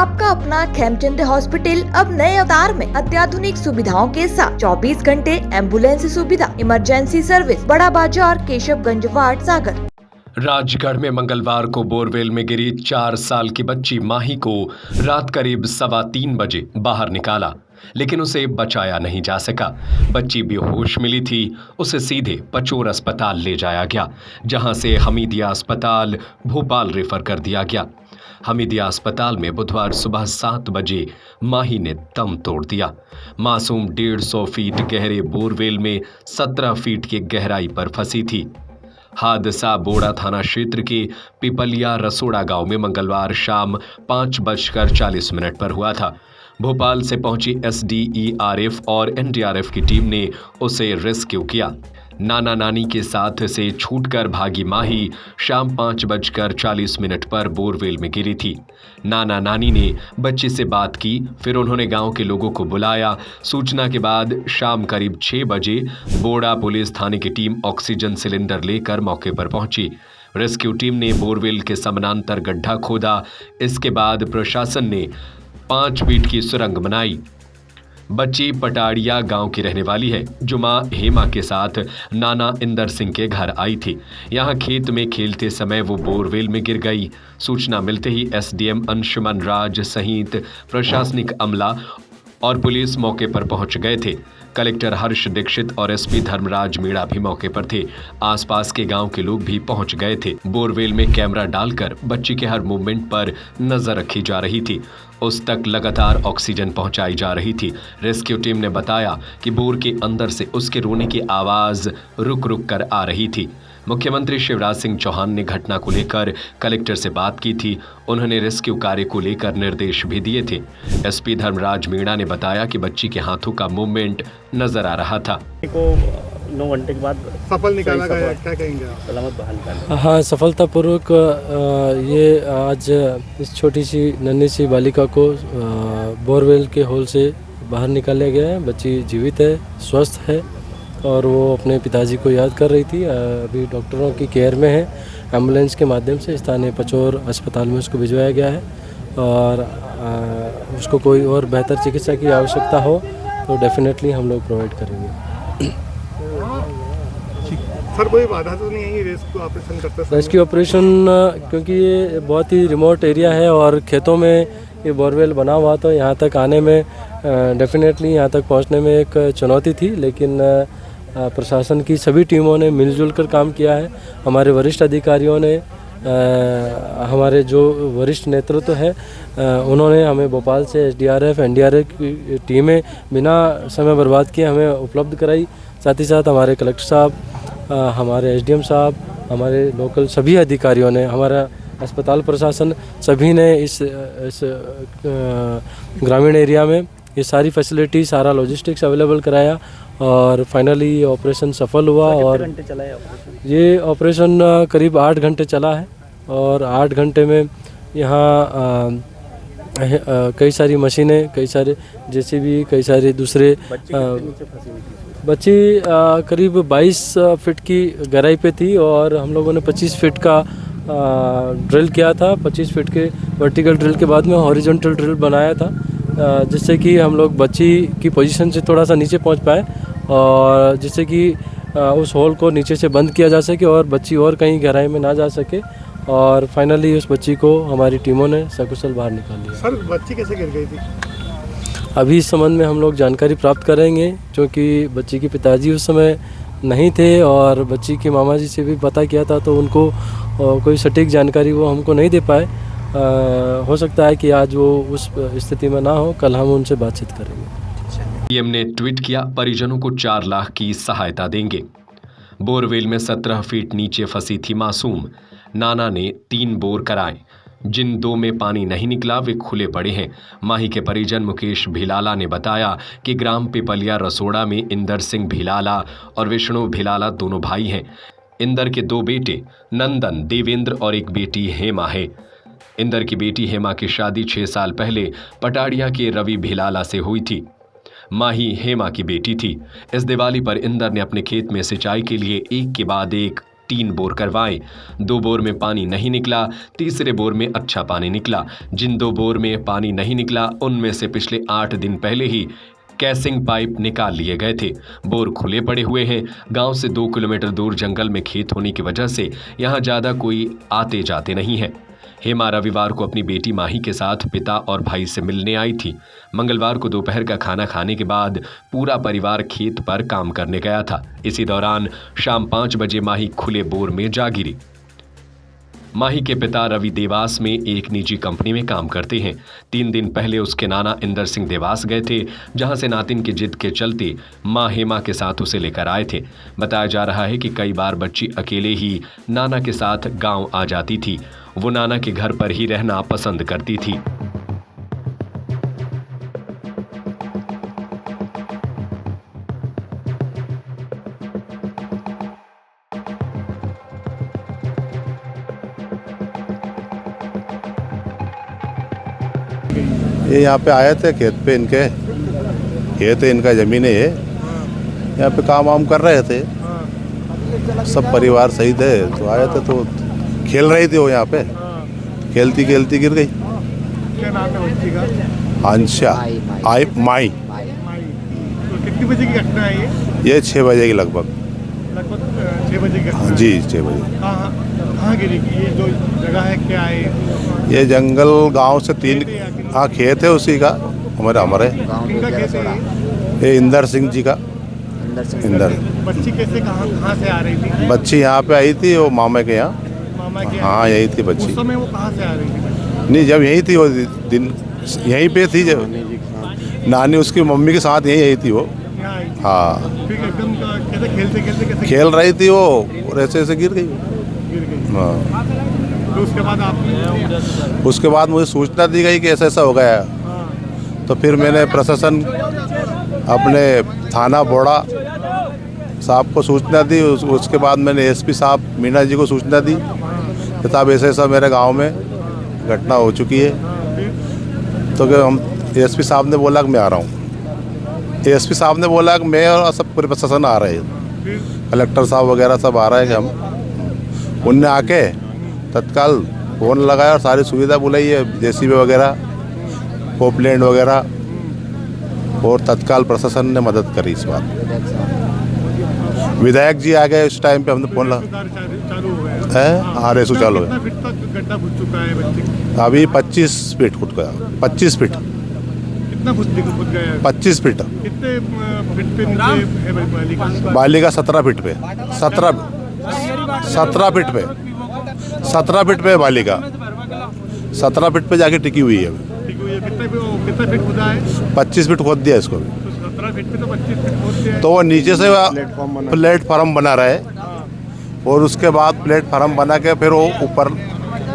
आपका अपना खेमचंद हॉस्पिटल अब नए अवतार में अत्याधुनिक सुविधाओं के साथ 24 घंटे एम्बुलेंस सुविधा, इमरजेंसी सर्विस, बड़ा बाजार, केशवगंज वार्ड, सागर। राजगढ़ में मंगलवार को बोरवेल में गिरी 4 साल की बच्ची माही को रात करीब 3:15 बजे बाहर निकाला, लेकिन उसे बचाया नहीं जा सका। बच्ची बेहोश मिली थी। उसे सीधे पचोर अस्पताल ले जाया गया, जहां से हमीदिया अस्पताल भोपाल रेफर कर दिया गया। हमीदिया अस्पताल में बुधवार सुबह 7 बजे माही ने दम तोड़ दिया। मासूम 150 फीट गहरे बोरवेल में 17 फीट की गहराई पर फंसी थी। हादसा बोड़ा थाना क्षेत्र के पिपलिया रसोड़ा गांव में मंगलवार शाम 5:40 पर हुआ था। भोपाल से पहुंची SDERF और NDRF की टीम ने उसे रेस्क्यू किया। नाना नानी के साथ से छूटकर भागी माही शाम 5:40 पर बोरवेल में गिरी थी। नाना नानी ने बच्चे से बात की, फिर उन्होंने गांव के लोगों को बुलाया। सूचना के बाद शाम करीब 6 बजे बोड़ा पुलिस थाने की टीम ऑक्सीजन सिलेंडर लेकर मौके पर पहुंची। रेस्क्यू टीम ने बोरवेल के समानांतर गड्ढा खोदा। इसके बाद प्रशासन ने 5 फीट की सुरंग बनाई। बच्ची पटाड़िया गांव की रहने वाली है, जो मां हेमा के साथ नाना इंदर सिंह के घर आई थी। यहां खेत में खेलते समय वो बोरवेल में गिर गई। सूचना मिलते ही SDM अंशुमन राज सहित प्रशासनिक अमला और पुलिस मौके पर पहुंच गए थे। कलेक्टर हर्ष दीक्षित और SP धर्मराज मीणा भी मौके पर थे। आसपास के गांव के लोग भी पहुंच गए थे। बोरवेल में कैमरा डालकर बच्ची के हर मूवमेंट पर नजर रखी जा रही थी। उस तक लगातार ऑक्सीजन पहुंचाई जा रही थी। रेस्क्यू टीम ने बताया कि बोर के अंदर से उसके रोने की आवाज रुक रुक कर आ रही थी। मुख्यमंत्री शिवराज सिंह चौहान ने घटना को लेकर कलेक्टर से बात की थी। उन्होंने रेस्क्यू कार्य को लेकर निर्देश भी दिए थे। SP धर्मराज मीणा ने बताया कि बच्ची के हाथों का मूवमेंट नजर आ रहा था। 9 घंटे के बाद सफल निकाला गया, क्या कहेंगे आप? सलामत बाहर निकाला। हाँ, सफलतापूर्वक ये आज इस छोटी सी नन्ही सी बालिका को बोरवेल के होल से बाहर निकाला गया है। बच्ची जीवित है, स्वस्थ है और वो अपने पिताजी को याद कर रही थी। अभी डॉक्टरों की केयर में है। एम्बुलेंस के माध्यम से स्थानीय पचोर अस्पताल में उसको भिजवाया गया है और उसको कोई और बेहतर चिकित्सा की आवश्यकता हो तो डेफिनेटली हम लोग प्रोवाइड करेंगे। सर, कोई बाधा तो नहीं है रेस्क्यू ऑपरेशन करते समय? रेस्क्यू ऑपरेशन क्योंकि ये बहुत ही रिमोट एरिया है और खेतों में ये बोरवेल बना हुआ, तो यहाँ तक आने में डेफिनेटली यहाँ तक पहुँचने में एक चुनौती थी, लेकिन प्रशासन की सभी टीमों ने मिलजुल कर काम किया है। हमारे वरिष्ठ अधिकारियों ने, हमारे जो वरिष्ठ नेतृत्व है, उन्होंने हमें भोपाल से SDRF NDRF की टीमें बिना समय बर्बाद किए हमें उपलब्ध कराई। साथ ही साथ हमारे कलेक्टर साहब, हमारे SDM साहब, हमारे लोकल सभी अधिकारियों ने, हमारा अस्पताल प्रशासन, सभी ने इस ग्रामीण एरिया में ये सारी फैसिलिटी, सारा लॉजिस्टिक्स अवेलेबल कराया और फाइनली ये ऑपरेशन सफल हुआ। और घंटे चला है ऑपरेशन? ये ऑपरेशन करीब 8 घंटे चला है और 8 घंटे में यहाँ कई सारी मशीनें, कई सारे JCB, कई सारे दूसरे। बच्ची करीब 22 फीट की गहराई पे थी और हम लोगों ने 25 फीट का ड्रिल किया था। 25 फीट के वर्टिकल ड्रिल के बाद में हॉरिजॉन्टल ड्रिल बनाया था, जिससे कि हम लोग बच्ची की पोजीशन से थोड़ा सा नीचे पहुंच पाए और जिससे कि उस होल को नीचे से बंद किया जा सके और बच्ची और कहीं गहराई में ना जा सके। और फाइनली उस बच्ची को हमारी टीमों ने सकुशल बाहर निकाल लिया। सर, बच्ची कैसे गिर गई थी? अभी इस संबंध में हम लोग जानकारी प्राप्त करेंगे, क्योंकि बच्ची के पिताजी उस समय नहीं थे और बच्ची के मामा जी से भी पता किया था, तो उनको कोई सटीक जानकारी वो हमको नहीं दे पाए। हो सकता है कि आज वो उस स्थिति में ना हो, कल हम उनसे बातचीत करेंगे। PM ने ट्वीट किया, परिजनों को 4 लाख की सहायता देंगे। बोरवेल में 17 फीट नीचे फंसी थी मासूम। नाना ने 3 बोर कराए, जिन 2 में पानी नहीं निकला वे खुले पड़े हैं। माही के परिजन मुकेश भिलाला ने बताया कि ग्राम पिपलिया रसोड़ा में इंदर सिंह भिलाला और विष्णु भिलाला दोनों भाई हैं। इंदर के 2 बेटे नंदन, देवेंद्र और एक बेटी हेमा है। इंदर की बेटी हेमा की शादी 6 साल पहले पटाड़िया के रवि भिलाला से हुई थी। माही हेमा की बेटी थी। इस दिवाली पर इंदर ने अपने खेत में सिंचाई के लिए एक के बाद एक 3 बोर करवाए। 2 बोर में पानी नहीं निकला, तीसरे बोर में अच्छा पानी निकला। जिन 2 बोर में पानी नहीं निकला उनमें से पिछले 8 दिन पहले ही कैसिंग पाइप निकाल लिए गए थे। बोर खुले पड़े हुए हैं। गांव से 2 किलोमीटर दूर जंगल में खेत होने की वजह से यहां ज्यादा कोई आते जाते नहीं है। हेमा रविवार को अपनी बेटी माही के साथ पिता और भाई से मिलने आई थी। मंगलवार को दोपहर का खाना खाने के बाद पूरा परिवार खेत पर काम करने गया था। इसी दौरान शाम 5 बजे माही खुले बोर में जा गिरी। माही के पिता रवि देवास में एक निजी कंपनी में काम करते हैं। 3 दिन पहले उसके नाना इंदर सिंह देवास गए थे, जहां से नातिन की जिद के चलते मां हेमा के साथ उसे लेकर आए थे। बताया जा रहा है कि कई बार बच्ची अकेले ही नाना के साथ गांव आ जाती थी। वो नाना के घर पर ही रहना पसंद करती थी। ये यहाँ पे आए थे खेत पे, इनके खेत है, इनका ज़मीन है। यहाँ पे काम वाम कर रहे थे, सब परिवार सही थे। तो आए थे तो खेल रही थी वो यहाँ पे, खेलती खेलती गिर गई। क्या नाम है बच्ची का? अंशा माई। तो कितनी बजे की घटना है ये 6 बजे की लगभग। 6 बजे की घटना? जी 6 बजे। कहाँ गिरी? ये जो जगह है क्या है? ये जंगल गांव से 3 खेत है उसी का, हमारे किनका खेत है? ये इंदर सिंह जी का। इंदर। बच्ची कैसे कहाँ से आ रही थी? बच्ची यहाँ पे आई थी वो मामा के यहाँ। मामा के? हाँ यही थी बच्ची। उस समय वो कहाँ से आ रही थी? नहीं, जब यही थी वो दिन यहीं पे थी। जब नानी उसकी मम्मी के साथ यही थी वो। यहाँ आई थी? हाँ फिर एकदम कैसे खेलते खेलते कैसे खेल रही थी वो और ऐसे ऐसे गिर गई। गिर गई? हाँ तो उसके बाद आपने? उसके बाद मुझे सूचना दी गई कि ऐसा ऐसा हो गया। हाँ। तो फिर मैंने प्रशासन अपने थाना बोड़ा साहब को सूचना दी। उसके बाद मैंने एसपी साहब मीना जी को सूचना दी कि साहब ऐसा ऐसा मेरे गांव में घटना हो चुकी है। तो कि हम एसपी साहब ने बोला कि मैं आ रहा हूँ। एसपी साहब ने बोला कि मैं और सब पूरे प्रशासन आ रहे हैं, कलेक्टर साहब वगैरह सब आ रहे हैं कि हम। उनने आके तत्काल फ़ोन लगाया और सारी सुविधा बुलाई है, जेसीबी वगैरह, पोपलैंड वगैरह, और तत्काल प्रशासन ने मदद करी इस बात। विधायक जी आ गए उस टाइम पे, हमने फोन लगा चालू हो गया है। हाँ रेसू चालू है। कितना फीट तक गड्ढा घुस चुका है बच्चे का? अभी 25 फीट खुद गया। 25 फीट। कितना फुट गया है? 25 फीट। कितने फीट पे नीचे है बालिका? बालिका 17 फीट पे। 17 फीट पे 17 फीट पे बालिका 17 फीट पे जाके टिकी हुई है। ठीक हुई है। कितना फीट खुदा है? 25 फीट खोद दिया इसको भी। तो 17 फीट पे तो 25 फीट खोद दिया है। तो वो नीचे से प्लेटफार्म बना रहे और उसके बाद प्लेटफार्म बना के फिर वो ऊपर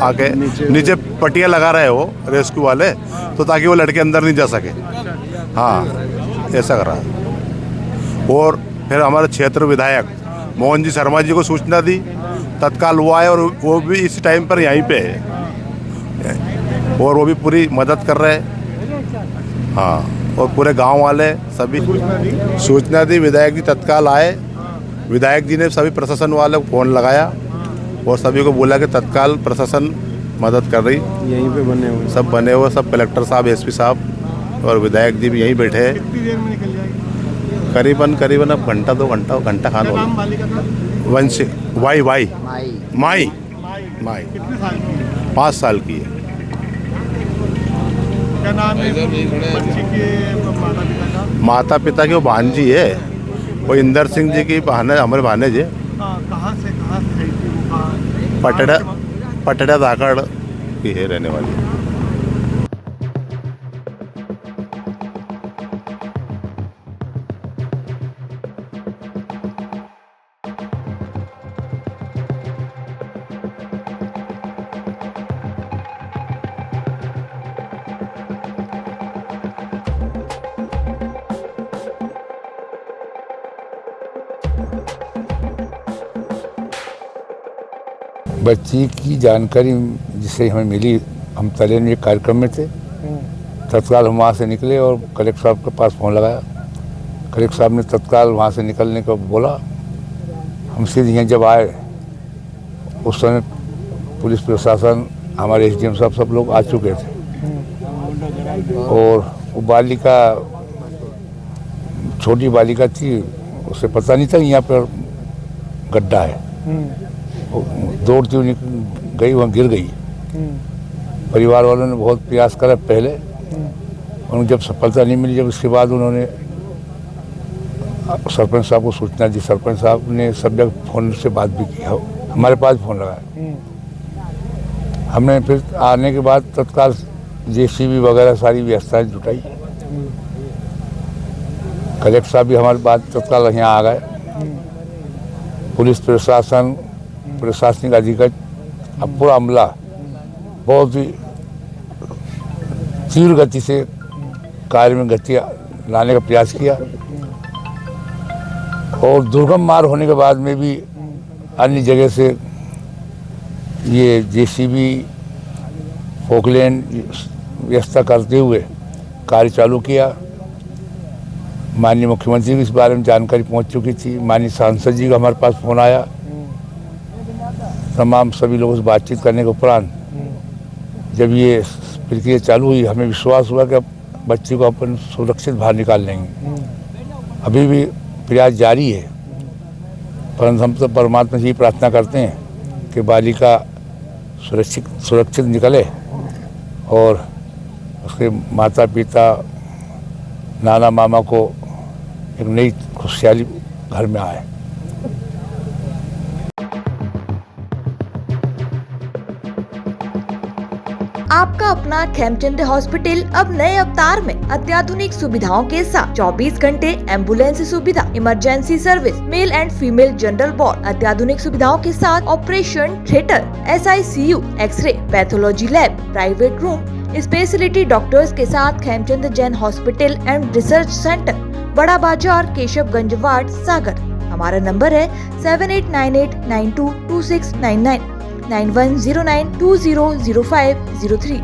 आके नीचे पटिया लगा रहे हो रेस्क्यू वाले, तो ताकि वो लड़के अंदर नहीं जा सके। हाँ ऐसा कर रहा है। और फिर हमारे क्षेत्र विधायक मोहन जी शर्मा जी को सूचना दी, तत्काल वो आए और वो भी इस टाइम पर यहीं पे है और वो भी पूरी मदद कर रहे हैं। हाँ और पूरे गांव वाले सभी सूचना दी। विधायक जी तत्काल आए। विधायक जी ने सभी प्रशासन वाले को फ़ोन लगाया और सभी को बोला कि तत्काल प्रशासन मदद कर रही। यहीं पे बने हुए सब बने हुए, सब कलेक्टर साहब, एसपी साहब और विधायक जी भी यहीं बैठे हैं। कितनी देर में निकल जाएगी? करीबन अब घंटा खान क्या नाम हो। बालिका का? वंश वाई माई कितने साल की है? 5 साल की है। क्या नाम है बच्ची के माता पिता का? माता पिता की वो भांजी है, वो इंदर सिंह जी की हमारे भानेज है। कहाँ से आई थी वो? पटड़ा धाकड़ की है रहने वाली। बच्ची की जानकारी जिससे हमें मिली, हम तलेन एक कार्यक्रम में थे। तत्काल हम वहाँ से निकले और कलेक्टर साहब के पास फ़ोन लगाया। कलेक्टर साहब ने तत्काल वहाँ से निकलने को बोला। हम सीधे यहाँ जब आए उस समय पुलिस प्रशासन, हमारे एसडीएम साहब सब लोग आ चुके थे। और वो बालिका, छोटी बालिका थी, उसे पता नहीं था यहाँ पर गड्ढा है। वो दौड़ती हुई गई, वहाँ गिर गई। परिवार वालों ने बहुत प्रयास करा पहले, उन्हें जब सफलता नहीं मिली, जब उसके बाद उन्होंने सरपंच साहब को सूचना दी। सरपंच साहब ने सब जगह फ़ोन से बात भी किया, हमारे पास फ़ोन लगाया। हमने फिर आने के बाद तत्काल जेसीबी वगैरह सारी व्यवस्थाएं जुटाई। कलेक्टर साहब भी हमारे बाद तत्काल यहाँ आ गए। पुलिस प्रशासन, प्रशासनिक अधिकारी, अब पूरा अमला बहुत ही तीव्र गति से कार्य में गति लाने का प्रयास किया। और दुर्गम मार्ग होने के बाद में भी अन्य जगह से ये जेसीबी, फोकलेन व्यवस्था करते हुए कार्य चालू किया। माननीय मुख्यमंत्री को इस बारे में जानकारी पहुंच चुकी थी। माननीय सांसद जी का हमारे पास फ़ोन आया। तमाम सभी लोगों से बातचीत करने के उपरांत जब ये प्रक्रिया चालू हुई, हमें विश्वास हुआ कि अब बच्ची को अपन सुरक्षित बाहर निकाल लेंगे। अभी भी प्रयास जारी है, परंतु हम तो परमात्मा से ही प्रार्थना करते हैं कि बालिका सुरक्षित निकले और उसके माता पिता, नाना मामा को एक नई खुशहाली घर में आए। आपका अपना खेमचंद हॉस्पिटल अब नए अवतार में अत्याधुनिक सुविधाओं के साथ 24 घंटे एम्बुलेंस सुविधा, emergency service, male and female general ward, अत्याधुनिक सुविधाओं के साथ operation theatre, SICU, x ray, pathology lab, private room, speciality doctors के साथ Khemchand Jain hospital and research centre, Bada Bazaar, Keshavganj ward, सागर। हमारा नंबर है 7898922699, 9109200503।